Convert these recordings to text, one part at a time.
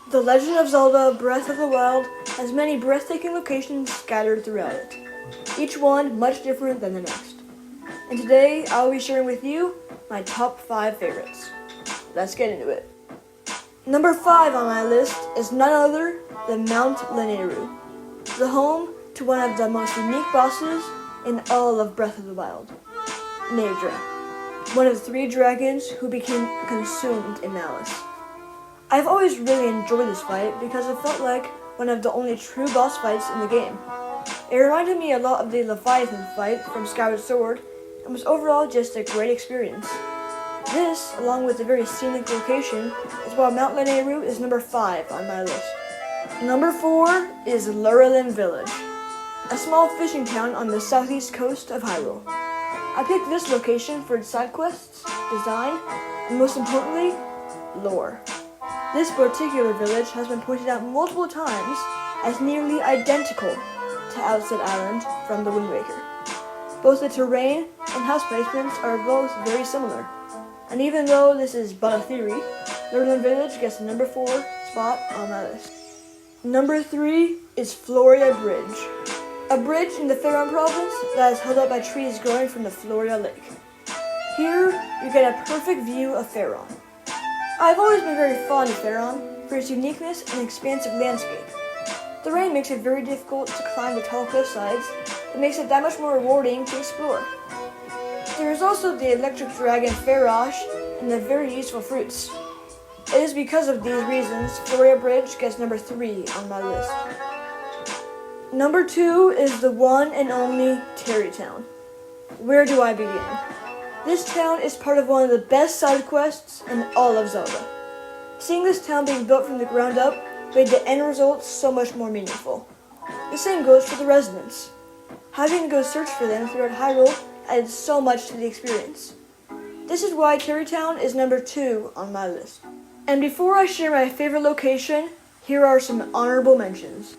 The Legend of Zelda Breath of the Wild has many breathtaking locations scattered throughout it, each one much different than the next. And today, I'll be sharing with you my top 5 favorites. Let's get into it. Number 5 on my list is none other than Mount Niro, the home to one of the most unique bosses in all of Breath of the Wild, Niro, one of the 3 dragons who became consumed in malice. I've always really enjoyed this fight because it felt like one of the only true boss fights in the game. It reminded me a lot of the Leviathan fight from Skyward Sword and was overall just a great experience. This, along with a very scenic location, is why Mount Niro is number 5 on my list. Number 4 is Loralyn Village, a small fishing town on the southeast coast of Hyrule. I picked this location for its side quests, design, and most importantly, lore. This particular village has been pointed out multiple times as nearly identical to Outset Island from the Wind Waker. Both the terrain and house placements are both very similar. And even though this is but a theory, Loralyn Village gets the number 4 spot on my list. Number 3 is Floria Bridge, a bridge in the Faron province that is held up by trees growing from the Floria Lake. Here, you get a perfect view of Faron. I've always been very fond of Faron for its uniqueness and expansive landscape. The rain makes it very difficult to climb the tall cliff sides, but makes it that much more rewarding to explore. There is also the electric dragon Farosh and the very useful fruits. It is because of these reasons Floria Bridge gets number 3 on my list. Number 2 is the one and only Terrytown. Where do I begin? This town is part of one of the best side quests in all of Zelda. Seeing this town being built from the ground up made the end result so much more meaningful. The same goes for the residents. Having to go search for them throughout Hyrule added so much to the experience. This is why Terrytown is number 2 on my list. And before I share my favorite location, here are some honorable mentions.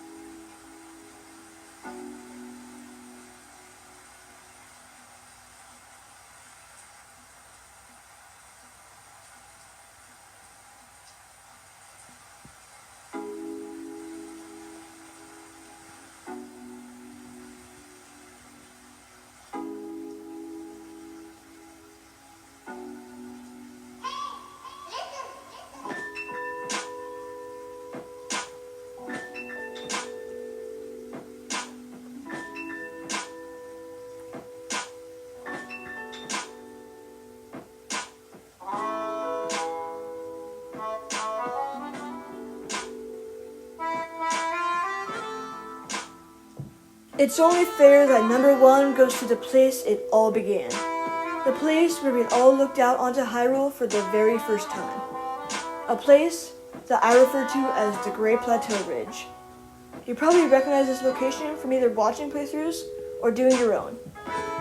It's only fair that number 1 goes to the place it all began. The place where we all looked out onto Hyrule for the very first time. A place that I refer to as the Great Plateau Ridge. You probably recognize this location from either watching playthroughs or doing your own.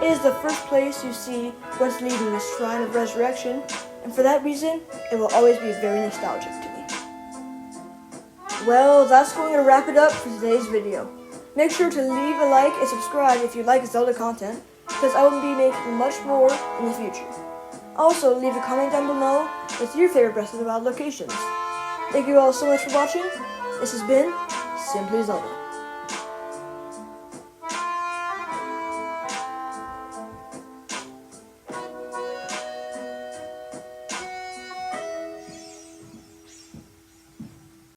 It is the first place you see once leaving the Shrine of Resurrection, and for that reason, it will always be very nostalgic to me. Well, that's going to wrap it up for today's video. Make sure to leave a like and subscribe if you like Zelda content, because I will be making much more in the future. Also, leave a comment down below with your favorite Breath of the Wild locations. Thank you all so much for watching. This has been Simply Zelda.